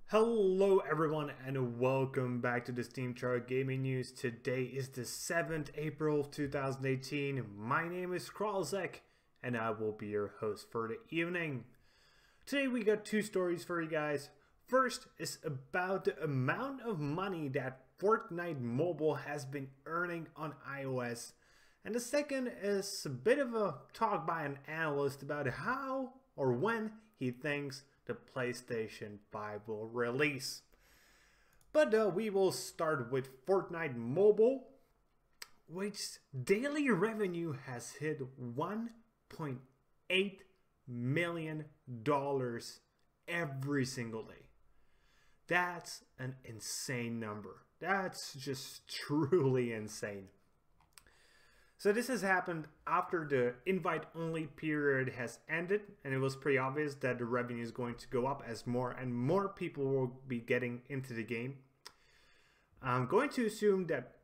Hello everyone and welcome back to the SteemTrail Gaming News. Today is the 7th April of 2018. My name is Kralizec and I will be your host for the evening. Today we got two stories for you guys. First is about the amount of money that Fortnite Mobile has been earning on iOS. And the second is a bit of a talk by an analyst about how or when he thinks the PlayStation 5 will release. But we will start with Fortnite Mobile, which daily revenue has hit $1.8 million every single day. That's an insane number. That's just truly insane. So this has happened after the invite-only period has ended, and it was pretty obvious that the revenue is going to go up as more and more people will be getting into the game. I'm going to assume that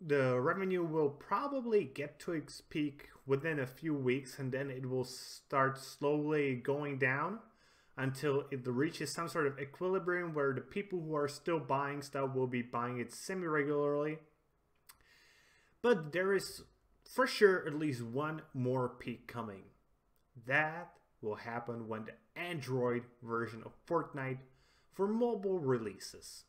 the revenue will probably get to its peak within a few weeks, and then it will start slowly going down until it reaches some sort of equilibrium where the people who are still buying stuff will be buying it semi-regularly. But there is for sure at least one more peak coming. That will happen when the Android version of Fortnite for mobile releases.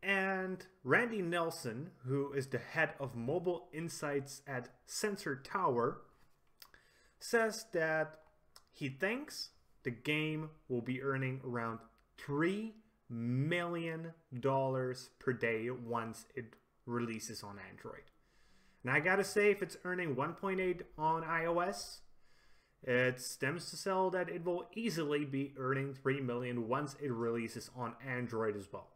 And Randy Nelson, who is the head of mobile insights at Sensor Tower, says that he thinks the game will be earning around $3 million per day once it releases on Android. And I gotta say, if it's earning 1.8 on iOS, it stems to sell that it will easily be earning 3 million once it releases on Android as well.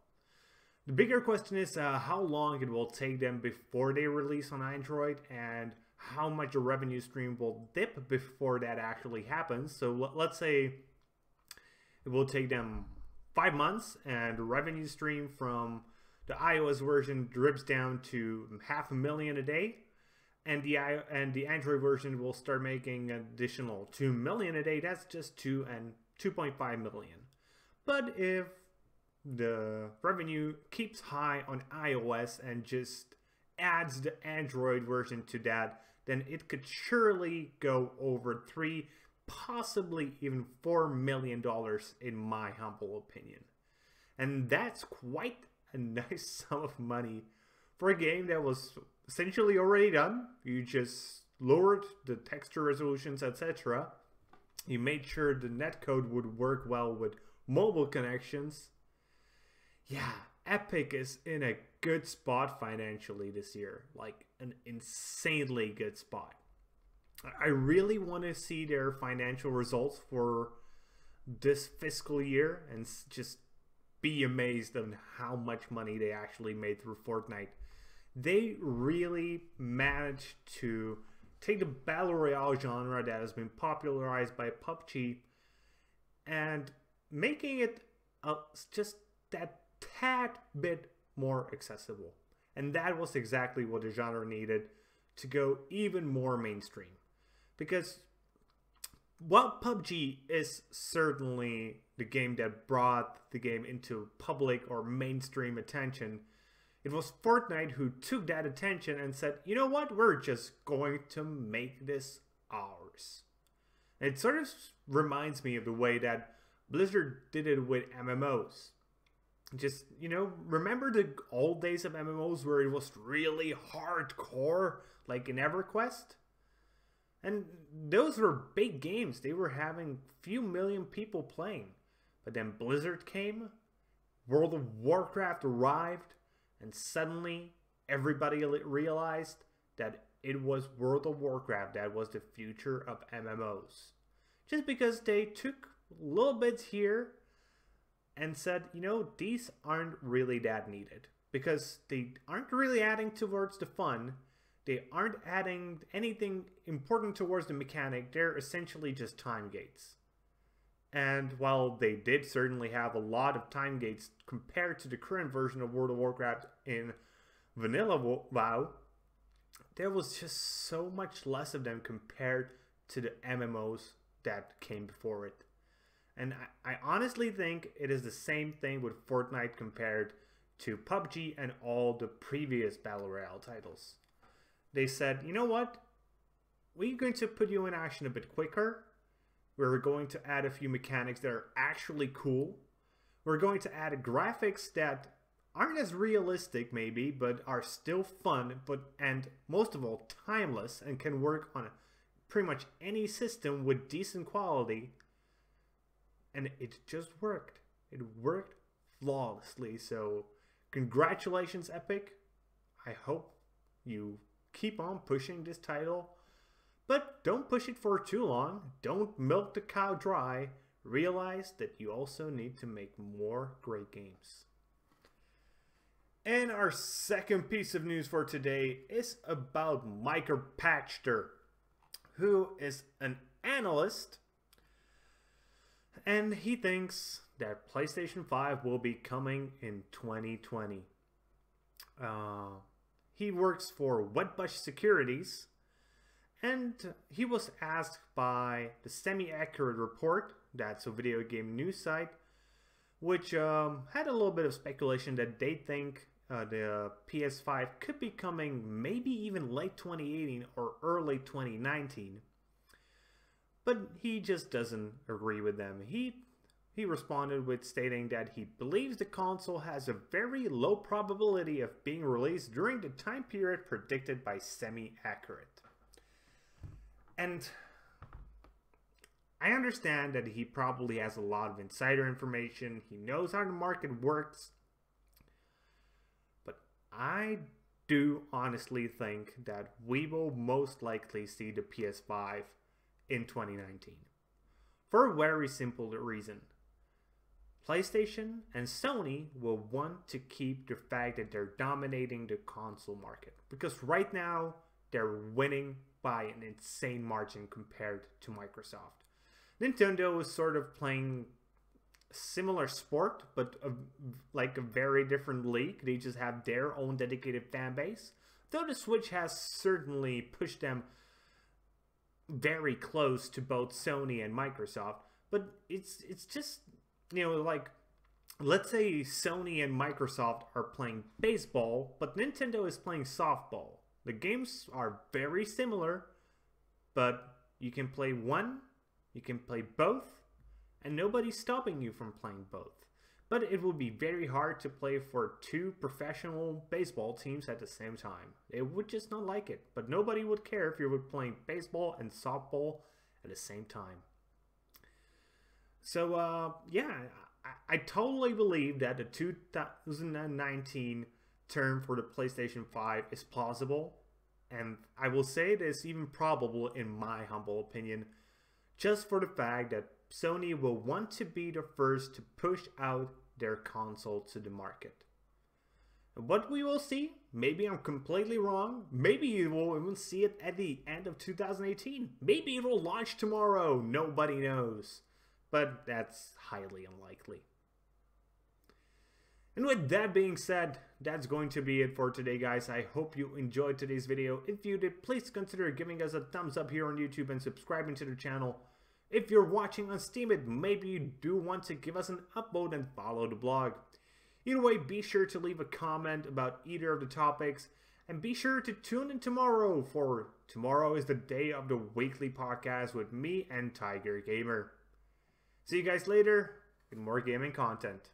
The bigger question is how long it will take them before they release on Android and how much a revenue stream will dip before that actually happens. So let's say it will take them 5 months and the revenue stream from the iOS version drips down to $500,000 a day, and the Android version will start making an additional $2 million a day. That's just 2 and 2.5 million. But if the revenue keeps high on iOS and just adds the Android version to that, then it could surely go over $3, possibly even $4 million in my humble opinion. And that's quite a nice sum of money for a game that was essentially already done. You just lowered the texture resolutions, etc. You made sure the netcode would work well with mobile connections. Yeah, Epic is in a good spot financially this year, like an insanely good spot. I really want to see their financial results for this fiscal year and just be amazed on how much money they actually made through Fortnite. They really managed to take the Battle Royale genre that has been popularized by PUBG and making it just that tad bit more accessible. And that was exactly what the genre needed to go even more mainstream. Because while PUBG is certainly the game that brought the game into public or mainstream attention, it was Fortnite who took that attention and said, you know what, we're just going to make this ours. And it sort of reminds me of the way that Blizzard did it with MMOs. Just, you know, remember the old days of MMOs where it was really hardcore, like in EverQuest? And those were big games. They were having few million people playing. But then Blizzard came, World of Warcraft arrived, and suddenly everybody realized that it was World of Warcraft that was the future of MMOs. Just because they took little bits here and said, you know, these aren't really that needed. Because they aren't really adding towards the fun. They aren't adding anything important towards the mechanic. They're essentially just time gates. And while they did certainly have a lot of time gates compared to the current version of World of Warcraft in Vanilla WoW, there was just so much less of them compared to the MMOs that came before it. And I honestly think it is the same thing with Fortnite compared to PUBG and all the previous Battle Royale titles. They said, you know what? We're going to put you in action a bit quicker. We're going to add a few mechanics that are actually cool. We're going to add graphics that aren't as realistic maybe, but are still fun, and most of all timeless, and can work on pretty much any system with decent quality. And it just worked. It worked flawlessly. So congratulations, Epic. I hope you keep on pushing this title. But don't push it for too long. Don't milk the cow dry. Realize that you also need to make more great games. And our second piece of news for today is about Micropatchter, who is an analyst. And he thinks that PlayStation 5 will be coming in 2020. He works for Wedbush Securities, and he was asked by the Semi-Accurate Report, that's a video game news site, which had a little bit of speculation that they think the PS5 could be coming maybe even late 2018 or early 2019. But he just doesn't agree with them. He responded with stating that he believes the console has a very low probability of being released during the time period predicted by Semi-Accurate. And I understand that he probably has a lot of insider information. He knows how the market works. But I do honestly think that we will most likely see the PS5 in 2019. For a very simple reason. PlayStation and Sony will want to keep the fact that they're dominating the console market. Because right now, they're winning by an insane margin compared to Microsoft. Nintendo is sort of playing a similar sport, but like a very different league. They just have their own dedicated fan base. Though the Switch has certainly pushed them very close to both Sony and Microsoft, but it's just, you know, like, let's say Sony and Microsoft are playing baseball, but Nintendo is playing softball. The games are very similar, but you can play one, you can play both, and nobody's stopping you from playing both. But it would be very hard to play for two professional baseball teams at the same time. They would just not like it. But nobody would care if you were playing baseball and softball at the same time. So, yeah, I totally believe that the 2019 term for the PlayStation 5 is plausible. And I will say it is even probable in my humble opinion. Just for the fact that Sony will want to be the first to push out their console to the market. And what we will see, maybe I'm completely wrong, maybe you will even see it at the end of 2018. Maybe it will launch tomorrow, nobody knows. But that's highly unlikely. And with that being said, that's going to be it for today, guys. I hope you enjoyed today's video. If you did, please consider giving us a thumbs up here on YouTube and subscribing to the channel. If you're watching on Steam, maybe you do want to give us an upvote and follow the blog. Either way, be sure to leave a comment about either of the topics. And be sure to tune in tomorrow, for tomorrow is the day of the weekly podcast with me and Tygergamer. See you guys later with more gaming content.